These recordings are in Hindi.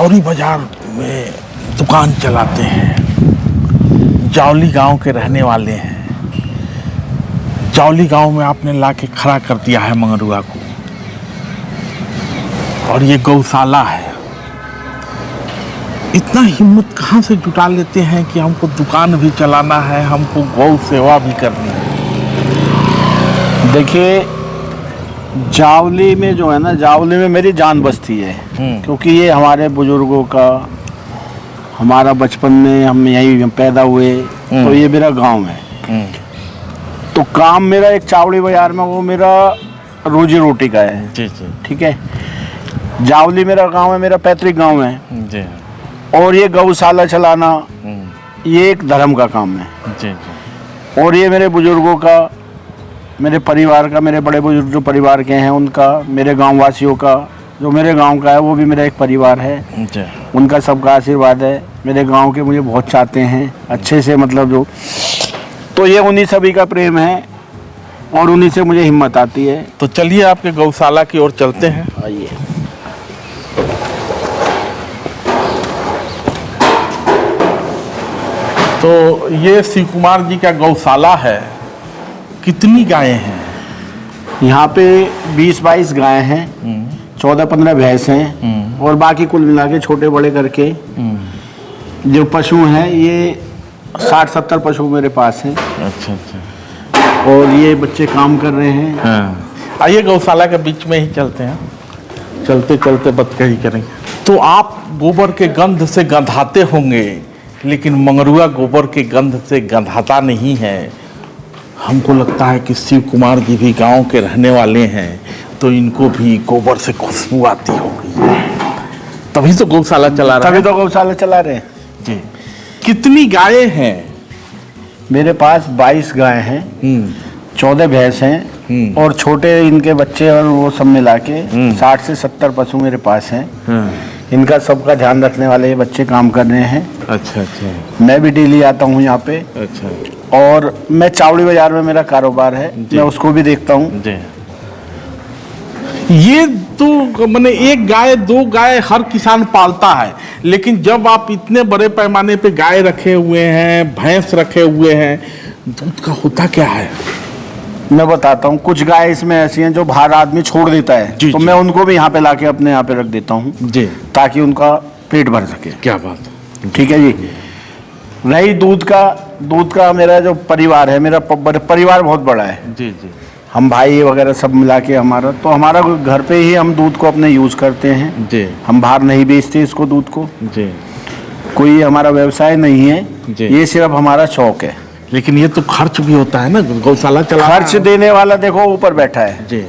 चौरी बाजार में दुकान चलाते हैं, जावली गांव के रहने वाले हैं। जावली गांव में आपने लाके खड़ा कर दिया है मंगरुआ को, और ये गौशाला है। इतना हिम्मत कहाँ से जुटा लेते हैं कि हमको दुकान भी चलाना है, हमको गौ सेवा भी करनी है। देखिए, जावली में जो है ना, जावली में मेरी जान बसती है, क्योंकि ये हमारे बुजुर्गों का, हमारा बचपन में हम यहीं पैदा हुए, तो ये मेरा गांव है। तो काम मेरा एक चावड़ी बाजार में, वो मेरा रोजी रोटी का है। जी जी। ठीक है। जावली मेरा गांव है, मेरा पैतृक गांव है जी। और ये गौशाला चलाना ये एक धर्म का काम है। जी जी। और ये मेरे बुजुर्गों का, मेरे परिवार का, मेरे बड़े बुजुर्ग जो परिवार के हैं उनका, मेरे गांव वासियों का, जो मेरे गांव का है वो भी मेरा एक परिवार है। जी। उनका सबका आशीर्वाद है। मेरे गांव के मुझे बहुत चाहते हैं अच्छे से, मतलब जो, तो ये उन्हीं सभी का प्रेम है और उन्हीं से मुझे हिम्मत आती है। तो चलिए आपके गौशाला की ओर चलते हैं। आइए। तो ये शिव कुमार जी का गौशाला है। कितनी गायें हैं यहाँ पे? 20-22 गाय हैं, 14-15 भैंस हैं, और बाकी कुल मिला के छोटे बड़े करके जो पशु हैं, ये 60-70 पशु मेरे पास हैं। अच्छा अच्छा। और ये बच्चे काम कर रहे हैं। हाँ, आइए गौशाला के बीच में ही चलते हैं। चलते चलते बतकही करेंगे। तो आप गोबर के गंध से गंधाते होंगे, लेकिन मंगरुआ गोबर के गंध से गंधाता नहीं है। हमको लगता है कि शिव कुमार जी भी गांव के रहने वाले हैं, तो इनको भी गोबर से खुशबू आती होगी, तभी तो गौशाला चला रहे हैं। तभी तो गौशाला चला रहे हैं जी। कितनी गायें हैं? मेरे पास 22 गाय हैं, 14 भैंस हैं, और छोटे इनके बच्चे और वो सब मिला के 60 से 70 पशु मेरे पास हैं। इनका सबका ध्यान रखने वाले ये बच्चे काम कर रहे हैं। अच्छा अच्छा। मैं भी डेली आता हूँ यहाँ पे। अच्छा। और मैं चावड़ी बाजार में मेरा कारोबार है, मैं उसको भी देखता हूँ। ये तो मैंने एक गाय 2 गाय हर किसान पालता है, लेकिन जब आप इतने बड़े पैमाने पे गाय रखे हुए हैं, भैंस रखे हुए हैं, दूध का होता क्या है? मैं बताता हूँ। कुछ गाय इसमें ऐसी हैं जो बाहर आदमी छोड़ देता है, तो मैं उनको भी यहाँ पे लाके अपने यहाँ पे रख देता हूँ जी, ताकि उनका पेट भर सके। क्या बात है। ठीक है जी। रही दूध का मेरा जो परिवार है, मेरा परिवार बहुत बड़ा है। जी जी। हम भाई वगैरह सब मिला के हमारा घर पे ही हम दूध को अपने यूज़ करते हैं जी। हम बाहर नहीं बेचते इसको, दूध को जी। कोई हमारा व्यवसाय नहीं है जी। ये सिर्फ हमारा शौक है। लेकिन ये तो खर्च भी होता है ना, गौशाला चला। खर्च देने वाला देखो ऊपर बैठा है जी।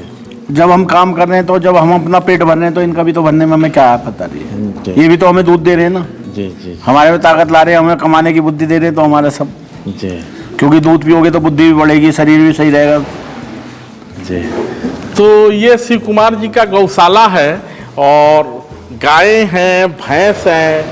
जब हम काम कर रहे हैं, तो जब हम अपना पेट भर रहे हैं, तो इनका भी तो भरने में हमें क्या पता रही है। ये भी तो हमें दूध दे रहे हैं ना। जी जी। हमारे में ताकत ला रहे हैं, हमें कमाने की बुद्धि दे रहे हैं, तो हमारा सब जी। क्योंकि दूध पियोगे तो बुद्धि भी बढ़ेगी, शरीर भी सही रहेगा। जी। तो ये शिव कुमार जी का गौशाला है, और गायें हैं, भैंस हैं,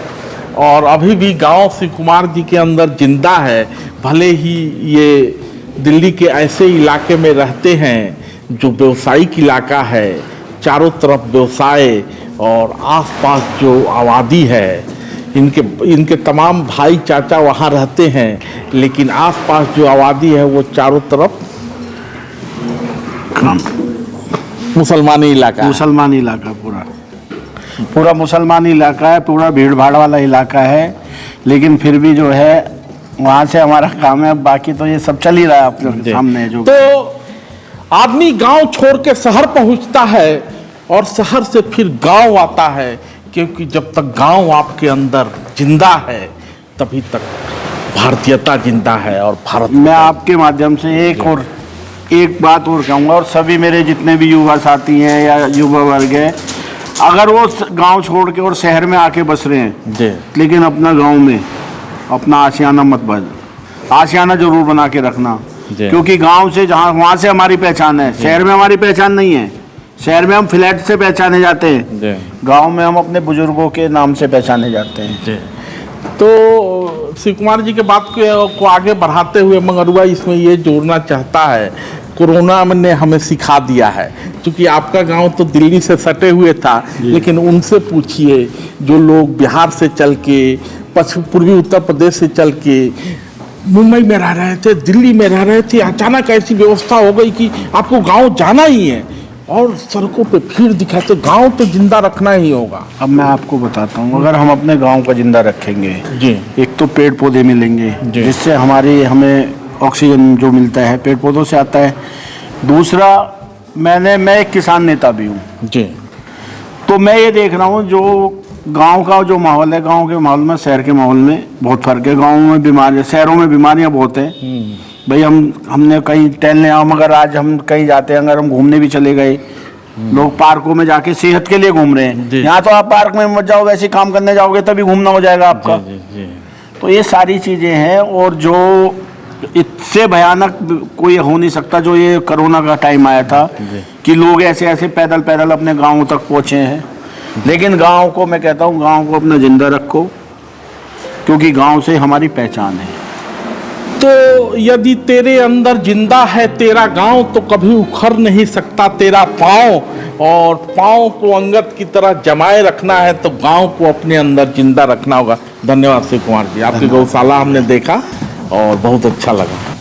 और अभी भी गांव शिव कुमार जी के अंदर जिंदा है। भले ही ये दिल्ली के ऐसे इलाके में रहते हैं जो व्यवसायिक इलाका है, चारों तरफ व्यवसाय, और आसपास जो आबादी है, इनके तमाम भाई चाचा वहाँ रहते हैं, लेकिन आसपास जो आबादी है वो चारों तरफ मुसलमानी इलाका पूरा मुसलमानी इलाका है, पूरा भीड़ भाड़ वाला इलाका है। लेकिन फिर भी जो है वहाँ से हमारा काम है, बाकी तो ये सब चल ही रहा है अपने सामने। जो तो आदमी गांव छोड़ के शहर पहुँचता है, और शहर से फिर गांव आता है, क्योंकि जब तक गांव आपके अंदर जिंदा है तभी तक भारतीयता जिंदा है। और भारत, मैं आपके माध्यम से एक बात और कहूँगा, और सभी मेरे जितने भी युवा साथी हैं या युवा वर्ग है, अगर वो गांव छोड़ के और शहर में आके बस रहे हैं जी, लेकिन अपना गांव में अपना आशियाना मत आशियाना जरूर बना के रखना। क्योंकि गांव से वहाँ से हमारी पहचान है, शहर में हमारी पहचान नहीं है। शहर में हम फ्लैट से पहचाने जाते हैं, गांव में हम अपने बुजुर्गों के नाम से पहचाने जाते हैं। तो शिव कुमार जी के बात को आगे बढ़ाते हुए मंगरुआ इसमें ये जोड़ना चाहता है कोरोना ने हमें सिखा दिया है, क्योंकि आपका गांव तो दिल्ली से सटे हुए था, लेकिन उनसे पूछिए जो लोग बिहार से चल के, पश्चिम पूर्वी उत्तर प्रदेश से चल के मुंबई में रह रहे थे, दिल्ली में रह रहे थे, अचानक ऐसी व्यवस्था हो गई कि आपको गांव जाना ही है और सड़कों पे भीड़ दिखाते। गांव तो जिंदा रखना ही होगा। अब मैं आपको बताता हूँ, अगर हम अपने गांव का जिंदा रखेंगे जी, एक तो पेड़ पौधे मिलेंगे जिससे हमें ऑक्सीजन जो मिलता है पेड़ पौधों से आता है। दूसरा, मैं एक किसान नेता भी हूँ जी, तो मैं ये देख रहा हूँ जो गांव का जो माहौल है, गांव के माहौल में शहर के माहौल में बहुत फर्क है। गाँव में बीमारियाँ, शहरों में बीमारियाँ बहुत हैं। भाई हमने कहीं टहलने, हम अगर आज हम कहीं जाते हैं, अगर हम घूमने भी चले गए, लोग पार्कों में जाके सेहत के लिए घूम रहे हैं। यहाँ तो आप पार्क में मत जाओ, वैसे काम करने जाओगे तभी घूमना हो जाएगा आपका। तो ये सारी चीज़ें हैं, और जो इससे भयानक कोई हो नहीं सकता जो ये कोरोना का टाइम आया था कि लोग ऐसे ऐसे पैदल पैदल अपने गाँव तक पहुँचे हैं। लेकिन गाँव को मैं कहता हूँ, गाँव को अपना जिंदा रखो, क्योंकि गाँव से हमारी पहचान है। तो यदि तेरे अंदर जिंदा है तेरा गांव, तो कभी उखड़ नहीं सकता तेरा पाँव, और पाँव को अंगद की तरह जमाए रखना है तो गांव को अपने अंदर जिंदा रखना होगा। धन्यवाद शिव कुमार जी, आपकी गौशाला हमने देखा और बहुत अच्छा लगा।